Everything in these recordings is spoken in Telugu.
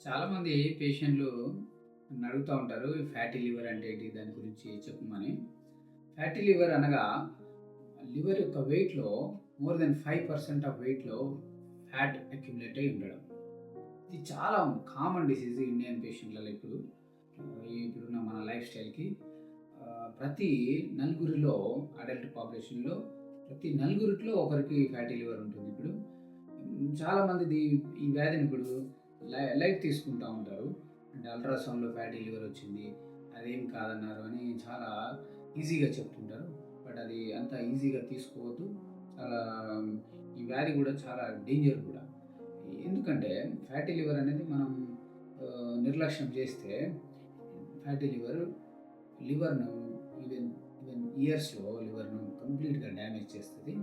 చాలామంది పేషెంట్లు నన్ను అడుగుతా ఉంటారు. ఫ్యాటీ లివర్ అంటే ఏంటి? దాని గురించి చెప్పమని. ఫ్యాటీ లివర్ అనగా లివర్ యొక్క వెయిట్‌లో మోర్ దెన్ 5% ఆఫ్ వెయిట్‌లో ఫ్యాట్ అక్యుములేట్ అయ్యి ఉండడం. ఇది చాలా కామన్ డిసీజ్ ఇండియన్ పేషెంట్‌లలో ఇప్పుడు. ఇప్పుడున్న మన లైఫ్ స్టైల్‌కి ప్రతి నలుగురిలో అడల్ట్ పాపులేషన్‌లో ప్రతి నలుగురిట్లో ఒకరికి ఫ్యాటీ లివర్ ఉంటుంది ఇప్పుడు. చాలామందిది ఈ వ్యాధిని ఇప్పుడు లైట్ తీసుకుంటా ఉంటారు. అంటే అల్ట్రాసౌండ్‌లో ఫ్యాటీ లివర్ వచ్చింది. అదేం కాదన్నారు అని చాలా ఈజీగా చెప్తుంటారు. బట్ అది అంత ఈజీగా తీసుకోవద్దు. చాలా ఈ వ్యాధి కూడా చాలా డేంజర్ కూడా. ఎందుకంటే ఫ్యాటీ లివర్ అనేది మనం నిర్లక్ష్యం చేస్తే ఫ్యాటీ లివర్‌ను ఈవెన్ ఈవెన్ ఇయర్స్‌లో లివర్‌ను కంప్లీట్‌గా డ్యామేజ్ చేస్తది.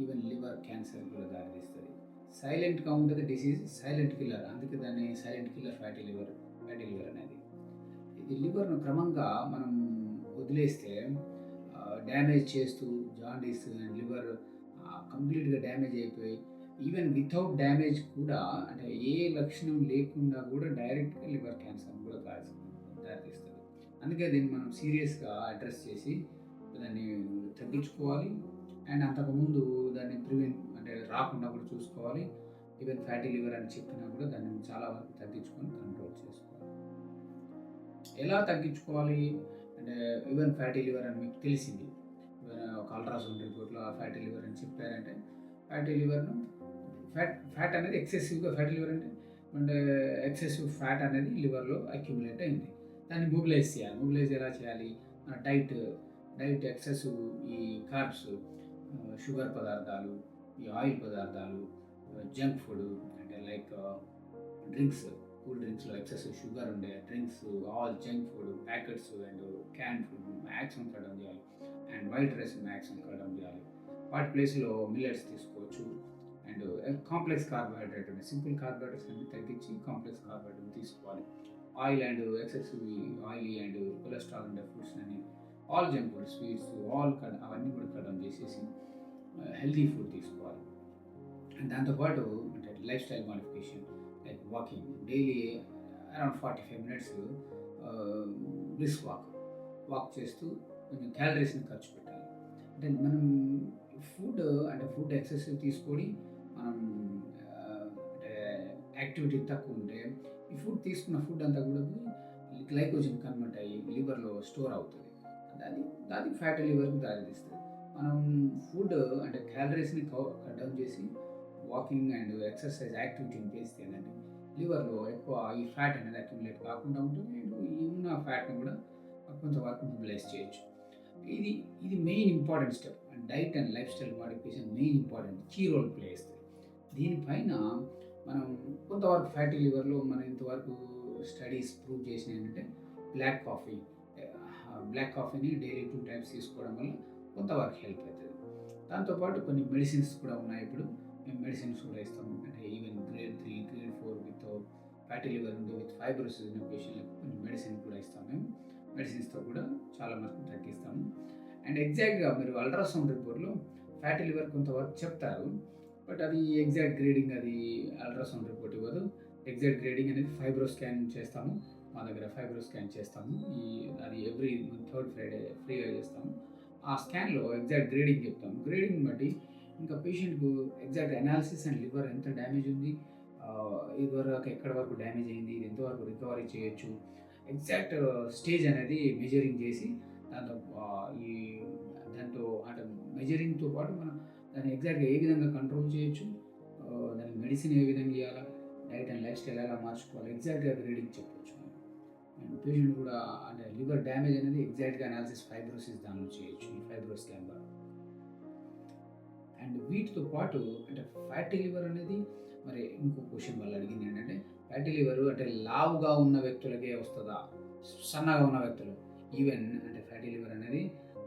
ఈవెన్ లివర్ క్యాన్సర్ కూడా దారితీస్తది. సైలెంట్‌గా ఉంటది డిసీజ్. Silent killer. అందుకే దాన్ని సైలెంట్ కిల్లర్ ఫ్యాటీ లివర్ అనేది. ఇది లివర్‌ను క్రమంగా మనం వదిలేస్తే డ్యామేజ్ చేస్తూ జాండీస్ అండ్ లివర్ కంప్లీట్‌గా డ్యామేజ్ అయిపోయి ఈవెన్ వితౌట్ డ్యామేజ్ కూడా అంటే ఏ లక్షణం లేకుండా కూడా డైరెక్ట్‌గా లివర్ క్యాన్సర్ కూడా దారితీస్తది. అందుకే దీన్ని మనం సీరియస్‌గా అడ్రెస్ చేసి దాన్ని తగ్గించుకోవాలి. అండ్ అంతకుముందు దాన్ని అంటే రాకుండా కూడా చూసుకోవాలి. ఈవెన్ ఫ్యాటీ లివర్ అని చెప్పినా కూడా దాన్ని చాలా వరకు తగ్గించుకొని కంట్రోల్ చేసుకోవాలి. ఎలా తగ్గించుకోవాలి అంటే ఈవెన్ ఫ్యాటీ లివర్ అని మీకు తెలిసింది. ఒక అల్ట్రాసౌండ్ రిపోర్ట్‌లో ఆ ఫ్యాటీ లివర్ అని చెప్పారంటే ఫ్యాటీ లివర్‌ను ఫ్యాట్ అనేది ఎక్సెసివ్‌గా ఫ్యాటీ లివర్ అంటే ఎక్సెసివ్ ఫ్యాట్ అనేది లివర్‌లో అక్యుములేట్ అయింది. దాన్ని మొబిలైజ్ చేయాలి. మొబిలైజ్ ఎలా చేయాలి? డైట్ డైట్ ఎక్సెసివ్ ఈ కార్బ్స్, షుగర్ పదార్థాలు, ఈ ఆయిల్ పదార్థాలు, జంక్ ఫుడ్ అంటే లైక్ డ్రింక్స్, కూల్ డ్రింక్స్‌లో ఎక్సెసివ్ షుగర్ ఉండే drinks, all junk food, packets and can food maximum కట్టడం చేయాలి. అండ్ వైట్ రైస్ మాక్సిమం కట్టడం చేయాలి. వాటి ప్లేస్‌లో మిల్లెట్స్ తీసుకోవచ్చు. అండ్ కాంప్లెక్స్ కార్బోహైడ్రేట్ ఉన్నాయి. సింపుల్ కార్బోహైడ్రేట్స్ అన్ని తగ్గించి కాంప్లెక్స్ కార్బోహైడ్రేట్ తీసుకోవాలి. Oil and excessive oily and cholesterol ఉండే ఫుడ్స్ అని ఆల్ జంక్ ఫుడ్, స్వీట్స్ అవన్నీ కూడా కట్ చేసేసి హెల్తీ ఫుడ్ తీసుకోవాలి. అండ్ దాంతోపాటు అంటే life style modification like walking daily around 45 minutes brisk walk చేస్తూ కొంచెం క్యాలరీస్ని ఖర్చు పెట్టాలి. అంటే మనం ఫుడ్ ఎక్సెసివ్ తీసుకొని మనం అంటే యాక్టివిటీ తక్కువ ఉంటే ఈ తీసుకున్న ఫుడ్ అంతా కూడా గ్లైకోజన్ కన్వర్ట్ అయ్యి లివర్‌లో స్టోర్ అవుతుంది. అది అది ఫ్యాటీ లివర్‌కి దారితీస్తుంది. మనం ఫుడ్ అంటే క్యాలరీస్‌ని కట్ డౌన్ చేసి వాకింగ్ అండ్ ఎక్సర్సైజ్ యాక్టివిటీని చేస్తే ఏంటంటే లివర్‌లో ఎక్కువ ఈ ఫ్యాట్ అనేది అక్యుములేట్ కాకుండా ఉంటుంది. అండ్ ఈ ఉన్న ఫ్యాట్‌ని కూడా కొంతవరకు మొబిలైజ్ చేయొచ్చు. ఇది ఇది main important step. Diet and life style modification main important key role play చేస్తుంది. దీనిపైన మనం కొంతవరకు ఫ్యాటీ లివర్‌లో మనం ఇంతవరకు స్టడీస్ ప్రూవ్ చేసినయి ఏంటంటే బ్లాక్ కాఫీ బ్లాక్ కాఫీని డైలీ 2 టైమ్స్ తీసుకోవడం వల్ల కొంతవరకు హెల్ప్ అవుతది. దాంతోపాటు కొన్ని మెడిసిన్స్ కూడా ఉన్నాయి ఇప్పుడు. మేము మెడిసిన్స్ కూడా ఇస్తాము. అంటే even grade 3, grade 4 with fatty liver ఉండి విత్ ఫైబ్రోసిస్ ఉన్న పేషెంట్‌లకు కొన్ని మెడిసిన్ కూడా ఇస్తాం మేము. మెడిసిన్స్‌తో కూడా చాలా వరకు తగ్గిస్తాము. అండ్ ఎగ్జాక్ట్‌గా మీరు అల్ట్రాసౌండ్ రిపోర్ట్‌లో ఫ్యాటీ లివర్ కొంతవరకు చెప్తారు. బట్ అది ఎగ్జాక్ట్ గ్రేడింగ్ అది అల్ట్రాసౌండ్ రిపోర్ట్ ఇవ్వదు. ఎగ్జాక్ట్ గ్రేడింగ్ అనేది ఫైబ్రో స్కాన్ చేస్తాము. మా దగ్గర ఫైబ్రో స్కాన్ చేస్తాము. అది ఎవ్రీ థర్డ్ ఫ్రైడే ఫ్రీగా చేస్తాము. ఆ స్కాన్‌లో ఎగ్జాక్ట్ గ్రేడింగ్ చెప్తాము. గ్రేడింగ్‌ని బట్టి ఇంకా పేషెంట్‌కు ఎగ్జాక్ట్ అనాలిసిస్ అండ్ లివర్ ఎంత డ్యామేజ్ ఉంది, ఇదివరకు ఎక్కడి వరకు డ్యామేజ్ అయింది, ఇది ఎంతవరకు రికవరీ చేయొచ్చు, ఎగ్జాక్ట్ స్టేజ్ అనేది మెజరింగ్ చేసి దాంతో ఈ దాంతో అంటే మెజరింగ్‌తో పాటు మనం దాన్ని ఎగ్జాక్ట్‌గా ఏ విధంగా కంట్రోల్ చేయొచ్చు, దానికి మెడిసిన్ ఏ విధంగా ఇయ్యాలా, డైట్ అండ్ లైఫ్ స్టైల్ ఎలా మార్చుకోవాలి ఎగ్జాక్ట్‌గా గ్రేడింగ్ చెప్పొచ్చు. అండ్ పేషెంట్ కూడా అంటే లివర్ డ్యామేజ్ అనేది ఎగ్జాక్ట్‌గా అనాలిసిస్ ఫైబ్రోసిస్ దానిలో చేయొచ్చు ఈ ఫైబ్రో స్కాన్ ద్వారా. అండ్ వీటితో పాటు అంటే ఫ్యాటీ లివర్ అనేది మరి ఇంకో క్వశ్చన్ వాళ్ళు అడిగింది ఏంటంటే ఫ్యాటీ లివర్ అంటే లావుగా ఉన్న వ్యక్తులకే వస్తుందా, సన్నగా ఉన్న వ్యక్తులు ఈవెన్ అంటే ఫ్యాటీ లివర్ అనేది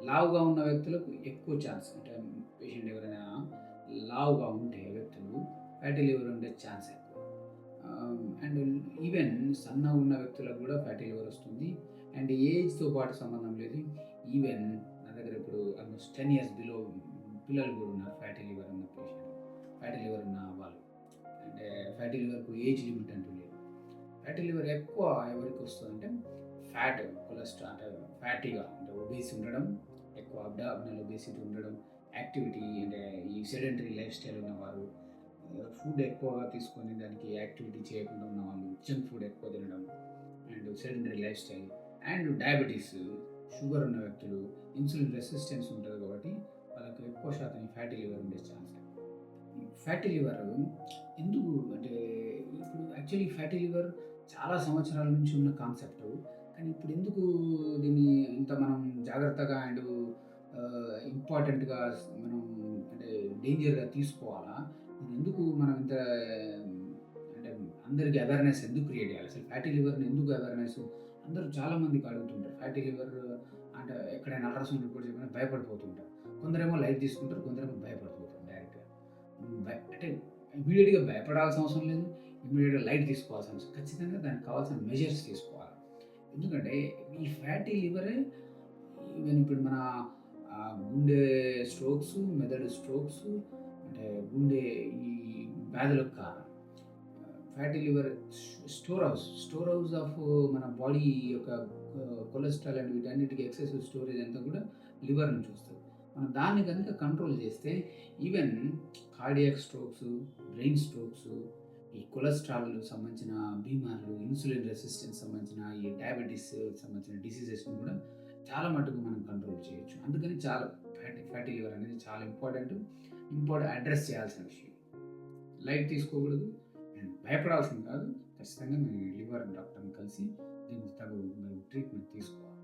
లావుగా ఉన్న వ్యక్తులకు ఎక్కువ ఛాన్స్ అంటే పేషెంట్ ఎవరైనా లావుగా ఉంటే వ్యక్తులు ఫ్యాటీ లివర్ ఉండే ఛాన్స్ ఎక్కువ. అండ్ ఈవెన్ సన్నగా ఉన్న వ్యక్తులకు కూడా ఫ్యాటీ లివర్ వస్తుంది. అండ్ ఏజ్‌తో పాటు సంబంధం లేదు. ఈవెన్ నా దగ్గర ఇప్పుడు ఆల్మోస్ట్ 10 ఇయర్స్ బిలో పిల్లలు కూడా ఉన్నారు ఫ్యాటీ లివర్ ఉన్న పేషెంట్. ఫ్యాటీ లివర్ ఉన్న వాళ్ళు. అంటే ఫ్యాటీ లివర్‌కు ఏజ్ లిమిట్ అంటూ లేదు. ఫ్యాటీ లివర్ ఎక్కువ ఎవరికి వస్తుందంటే ఫ్యాట్, కొలెస్ట్రాల్ అంటే ఫ్యాటీగా అంటే ఒబేసి ఉండడం, ఎక్కువ అబ్డామినల్ ఒబేసిటీ ఉండడం, యాక్టివిటీ అంటే ఈ సెడెంటరీ లైఫ్ స్టైల్ ఉన్నవారు, ఫుడ్ ఎక్కువగా తీసుకొని దానికి యాక్టివిటీ చేయకుండా ఉన్నవాళ్ళు, జంక్ ఫుడ్ ఎక్కువ తినడం and sedentary life style and diabetes, sugar ఉన్న వ్యక్తులు, ఇన్సులిన్ రెసిస్టెన్స్ ఉంటుంది కాబట్టి వాళ్ళకి ఎక్కువ శాతం ఫ్యాటీ లివర్ ఉండే ఛాన్స్. ఫ్యాటీ లివర్ ఎందుకు అంటే ఇప్పుడు యాక్చువల్లీ ఫ్యాటీ లివర్ చాలా సంవత్సరాల నుంచి ఉన్న కాన్సెప్ట్. కానీ ఇప్పుడు ఎందుకు దీన్ని ఇంత మనం జాగ్రత్తగా అండ్ ఇంపార్టెంట్‌గా మనం అంటే డేంజర్‌గా తీసుకోవాలా? దీన్ని ఎందుకు మనం ఇంత అంటే అందరికి అవేర్‌నెస్ ఎందుకు క్రియేట్ చేయాలి? అసలు ఫ్యాటీ లివర్‌ని ఎందుకు అవేర్‌నెస్ అందరూ చాలామందికి అడుగుతుంటారు. ఫ్యాటీ లివర్ అంటే ఎక్కడైనా అల్ట్రాసౌండ్ రిపోర్ట్ చెప్పినా భయపడిపోతుంటారు. కొందరేమో లైట్ తీసుకుంటారు. కొందరేమో భయపడిపోతారు డైరెక్ట్‌గా. అంటే ఇమ్మీడియేట్‌గా భయపడాల్సిన అవసరం లేదు. ఇమ్మీడియేట్‌గా లైట్ తీసుకోవాల్సిన అవసరం ఖచ్చితంగా దానికి కావాల్సిన మెజర్స్ తీసుకోవాలి. ఎందుకంటే ఈ ఫ్యాటీ లివరే ఈవెన్ ఇప్పుడు మన గుండె స్ట్రోక్స్, మెదడు స్ట్రోక్స్ అంటే గుండె ఈ వ్యాధులకు కారణం. Fatty liver store house of మన బాడీ యొక్క కొలెస్ట్రాల్ అండ్ వీటన్నిటికి ఎక్సెసివ్ స్టోరేజ్ అంతా కూడా లివర్ నుంచి వస్తుంది. మనం దాన్ని కనుక కంట్రోల్ చేస్తే even cardiac strokes, brain strokes, ఈ కొలెస్ట్రాల్ సంబంధించిన బీమార్లు, ఇన్సులిన్ రెసిస్టెన్స్ సంబంధించిన ఈ డయాబెటీస్ సంబంధించిన డిసీజెస్ని కూడా చాలా మటుకు మనం కంట్రోల్ చేయొచ్చు. అందుకని చాలా ఫ్యాటీ లివర్ అనేది చాలా ఇంపార్టెంట్ అడ్రస్ చేయాల్సిన విషయం. లైట్ తీసుకోకూడదు అండ్ భయపడాల్సింది కాదు. ఖచ్చితంగా మీ లివర్ డాక్టర్ని కలిసి దీనికి తగు ట్రీట్మెంట్ తీసుకోవాలి.